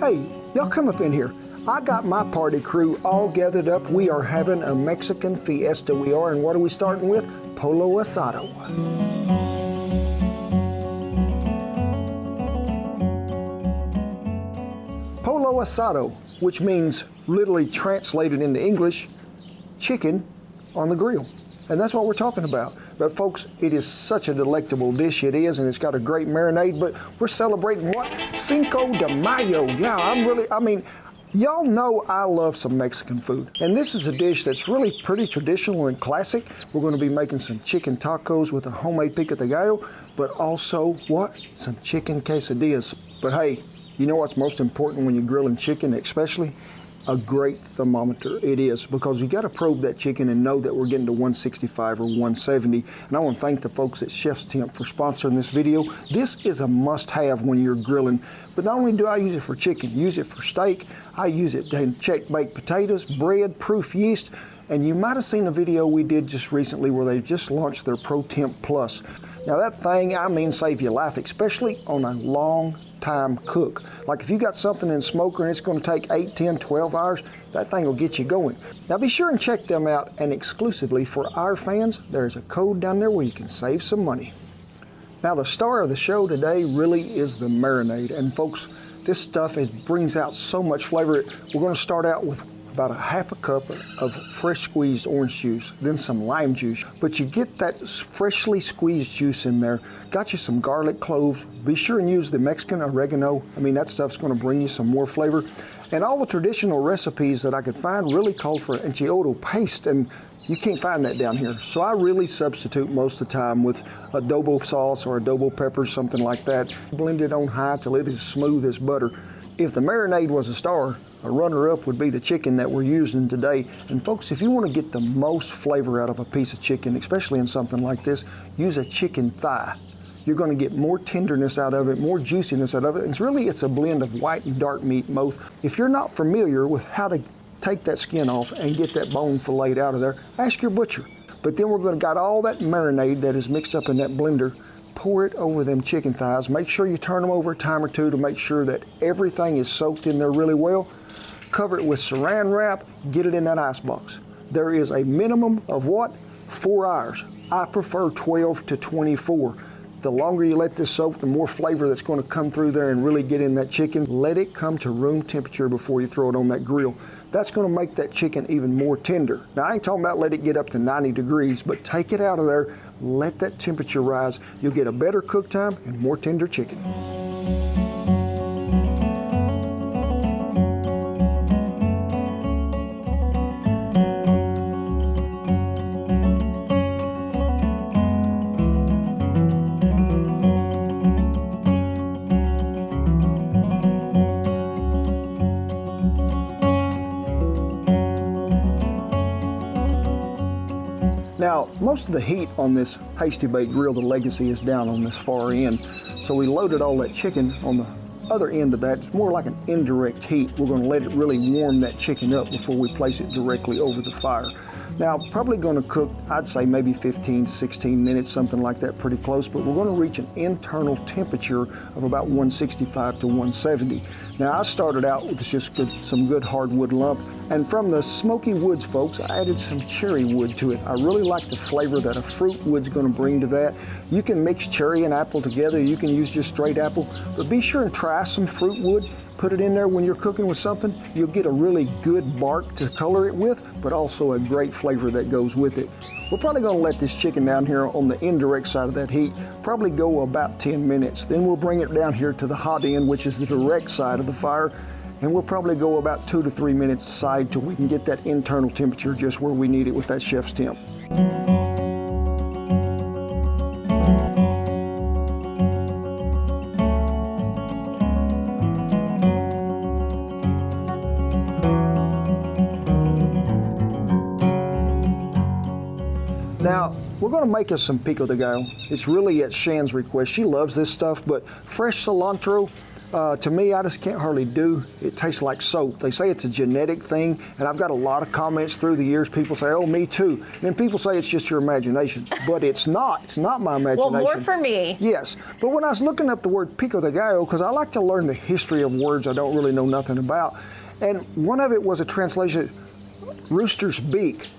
Hey, y'all come up in here. I got my party crew all gathered up. We are having a Mexican fiesta, we are, and what are we starting with? Pollo Asado. Pollo Asado, which means, literally translated into English, chicken on the grill. And that's what we're talking about. But folks, it is such a delectable dish, it is, and it's got a great marinade, but we're celebrating what? Cinco de Mayo. Yeah, I mean, y'all know I love some Mexican food. And this is a dish that's really pretty traditional and classic. We're gonna be making some chicken tacos with a homemade pico de gallo, but also what? Some chicken quesadillas. But hey, you know what's most important when you're grilling chicken, especially? A great thermometer. It is, because you got to probe that chicken and know that we're getting to 165 or 170. And I want to thank the folks at Chef's Temp for sponsoring this video. This is a must-have when you're grilling. But not only do I use it for chicken, use it for steak, I use it to check baked potatoes, bread, proof yeast, and you might have seen a video we did just recently where they just launched their Pro Temp Plus. Now that thing, I mean, save your life, especially on a long time cook. Like if you got something in the smoker and it's going to take 8, 10, 12 hours, that thing will get you going. Now be sure and check them out, and exclusively for our fans, there's a code down there where you can save some money. Now the star of the show today really is the marinade, and folks, this stuff brings out so much flavor. We're going to start out with about a half a cup of fresh squeezed orange juice, then some lime juice. But you get that freshly squeezed juice in there, got you some garlic cloves. Be sure and use the Mexican oregano. I mean, that stuff's gonna bring you some more flavor. And all the traditional recipes that I could find really called for enchilada paste, and you can't find that down here. So I really substitute most of the time with adobo sauce or adobo peppers, something like that. Blend it on high till it is smooth as butter. If the marinade was a star, a runner-up would be the chicken that we're using today. And folks, if you want to get the most flavor out of a piece of chicken, especially in something like this, use a chicken thigh. You're going to get more tenderness out of it, more juiciness out of it. It's a blend of white and dark meat both. If you're not familiar with how to take that skin off and get that bone filleted out of there, ask your butcher. But then we're going to got all that marinade that is mixed up in that blender. Pour it over them chicken thighs. Make sure you turn them over a time or two to make sure that everything is soaked in there really well. Cover it with saran wrap, get it in that ice box. There is a minimum of what? 4 hours. I prefer 12 to 24. The longer you let this soak, the more flavor that's going to come through there and really get in that chicken. Let it come to room temperature before you throw it on that grill. That's going to make that chicken even more tender. Now, I ain't talking about let it get up to 90 degrees, but take it out of there, let that temperature rise. You'll get a better cook time and more tender chicken. Now, most of the heat on this Hasty Bake Grill, the Legacy, is down on this far end. So we loaded all that chicken on the other end of that. It's more like an indirect heat. We're going to let it really warm that chicken up before we place it directly over the fire. Now, probably going to cook, I'd say maybe 15 to 16 minutes, something like that, pretty close, but we're going to reach an internal temperature of about 165 to 170. Now, I started out with just some good hardwood lump, and from the smoky woods, folks, I added some cherry wood to it. I really like the flavor that a fruit wood's going to bring to that. You can mix cherry and apple together. You can use just straight apple, but be sure and try some fruit wood. Put it in there when you're cooking with something. You'll get a really good bark to color it with, but also a great flavor that goes with it. We're probably going to let this chicken down here on the indirect side of that heat probably go about 10 minutes. Then we'll bring it down here to the hot end, which is the direct side of the fire, and we'll probably go about 2 to 3 minutes aside till we can get that internal temperature just where we need it with that Chef's Temp. Now, we're going to make us some pico de gallo. It's really at Shan's request. She loves this stuff, but fresh cilantro, To me, I just can't hardly do. It tastes like soap. They say it's a genetic thing, and I've got a lot of comments through the years. People say, oh, me too. And then people say it's just your imagination. But it's not. It's not my imagination. Well, more for me. Yes. But when I was looking up the word pico de gallo, because I like to learn the history of words I don't really know nothing about, and one of it was a translation, rooster's beak.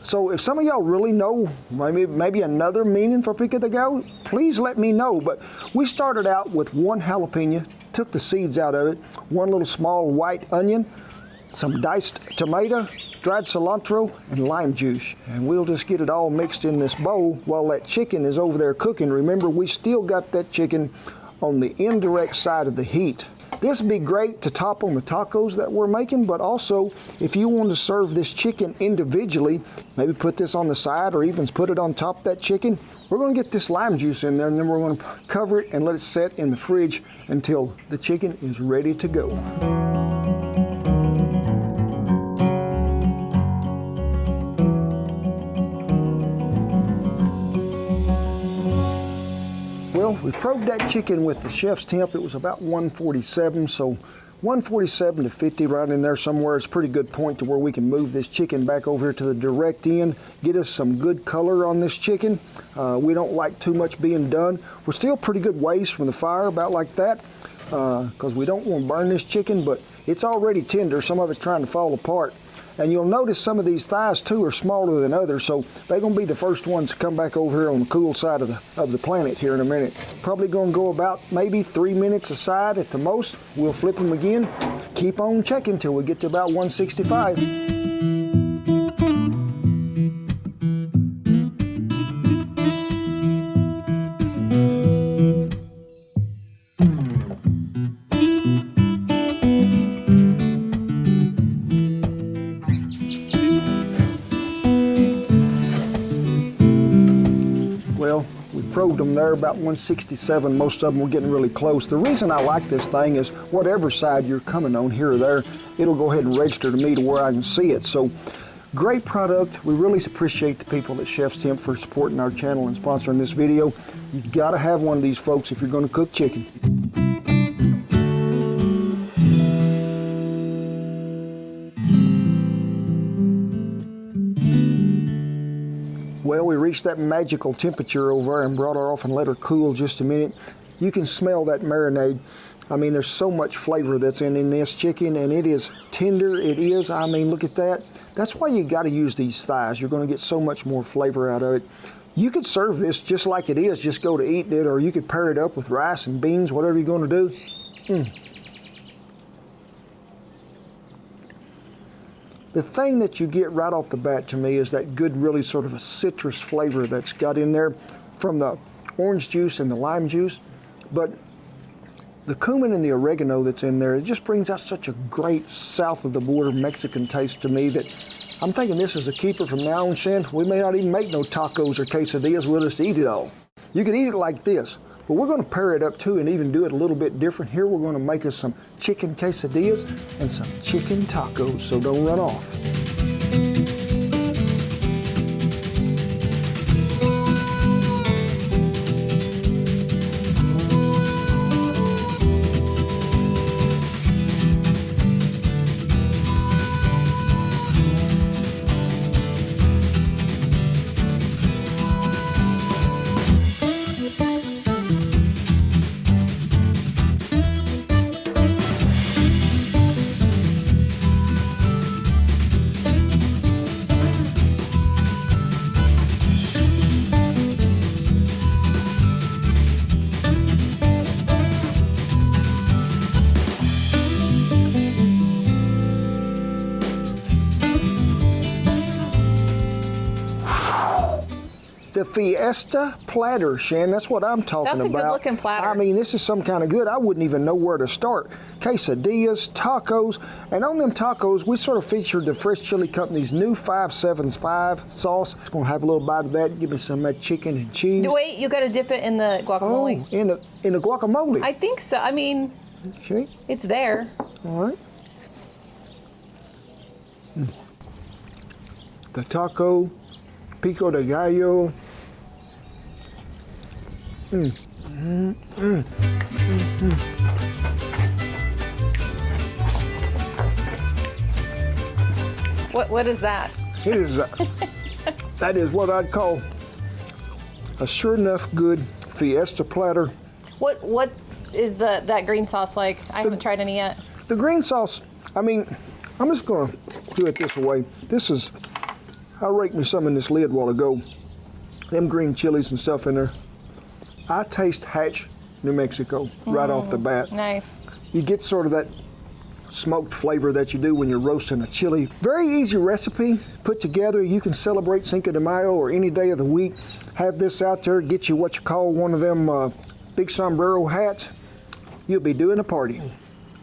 So if some of y'all really know maybe another meaning for pico de gallo, please let me know. But we started out with 1 jalapeno, took the seeds out of it, 1 little small white onion, some diced tomato, dried cilantro, and lime juice. And we'll just get it all mixed in this bowl while that chicken is over there cooking. Remember, we still got that chicken on the indirect side of the heat. This would be great to top on the tacos that we're making, but also if you want to serve this chicken individually, maybe put this on the side or even put it on top of that chicken. We're going to get this lime juice in there, and then we're going to cover it and let it set in the fridge until the chicken is ready to go. Well, we probed that chicken with the chef's temp. It was about 147, so 147 to 50 right in there somewhere is a pretty good point to where we can move this chicken back over here to the direct end, get us some good color on this chicken. We don't like too much being done. We're still pretty good ways from the fire, about like that, because we don't want to burn this chicken, but it's already tender. Some of it's trying to fall apart. And you'll notice some of these thighs too are smaller than others, so they're going to be the first ones to come back over here on the cool side of the planet here in a minute. Probably going to go about maybe 3 minutes aside at the most. We'll flip them again. Keep on checking till we get to about 165. Probed them there about 167. Most of them were getting really close. The reason I like this thing is whatever side you're coming on, here or there, it'll go ahead and register to me to where I can see it. So great product. We really appreciate the people at Chef's Temp for supporting our channel and sponsoring this video. You gotta have one of these, folks, if you're gonna cook chicken. Well, we reached that magical temperature over and brought her off and let her cool just a minute. You can smell that marinade. I mean, there's so much flavor that's in this chicken, and it is tender. It is. I mean, look at that. That's why you got to use these thighs. You're going to get so much more flavor out of it. You could serve this just like it is, just go to eating it, or you could pair it up with rice and beans, whatever you're going to do. The thing that you get right off the bat to me is that good, really sort of a citrus flavor that's got in there from the orange juice and the lime juice. But the cumin and the oregano that's in there, it just brings out such a great south of the border Mexican taste to me that I'm thinking this is a keeper from now on, Shan. We may not even make no tacos or quesadillas, we'll just eat it all. You can eat it like this, but we're going to pair it up too and even do it a little bit different. Here we're going to make us some chicken quesadillas and some chicken tacos, so don't run off. The Fiesta platter, Shan, that's what I'm talking about. That's a good looking platter. I mean, this is some kind of good. I wouldn't even know where to start. Quesadillas, tacos, and on them tacos, we sort of featured the Fresh Chili Company's new 575 sauce. It's gonna have a little bite of that. Give me some of that chicken and cheese. Wait, you gotta dip it in the guacamole. Oh, in the guacamole. I think so. I mean, okay. It's there. All right. The taco, pico de gallo. What is that? It is, that is what I'd call a sure enough good Fiesta platter. What is that green sauce like? I haven't tried any yet. The green sauce, I mean, I'm just gonna do it this way. This is, I raked me some in this lid a while ago. Them green chilies and stuff in there. I taste Hatch, New Mexico, right off the bat. Nice. You get sort of that smoked flavor that you do when you're roasting a chili. Very easy recipe, put together. You can celebrate Cinco de Mayo or any day of the week. Have this out there, get you what you call one of them big sombrero hats. You'll be doing a party.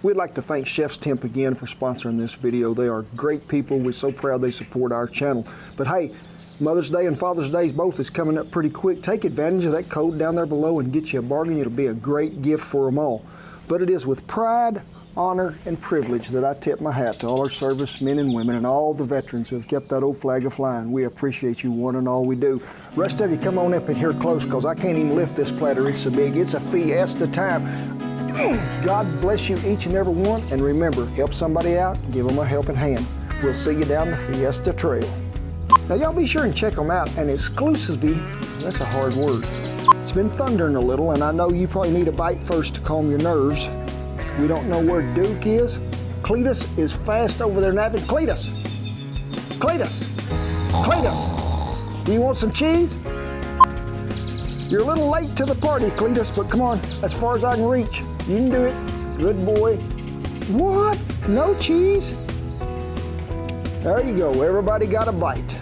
We'd like to thank Chef's Temp again for sponsoring this video. They are great people. We're so proud they support our channel. But hey, Mother's Day and Father's Day both is coming up pretty quick. Take advantage of that code down there below and get you a bargain. It'll be a great gift for them all. But it is with pride, honor, and privilege that I tip my hat to all our servicemen and women and all the veterans who have kept that old flag a-flying. We appreciate you one and all we do. Rest of you come on up in here close because I can't even lift this platter. It's so big. It's a Fiesta time. God bless you each and every one. And remember, help somebody out, give them a helping hand. We'll see you down the Fiesta Trail. Now y'all be sure and check them out. And exclusively, that's a hard word. It's been thundering a little and I know you probably need a bite first to calm your nerves. We don't know where Duke is. Cletus is fast over there napping. Cletus! Cletus! Cletus! Do you want some cheese? You're a little late to the party, Cletus, but come on, as far as I can reach. You can do it. Good boy. What? No cheese? There you go. Everybody got a bite.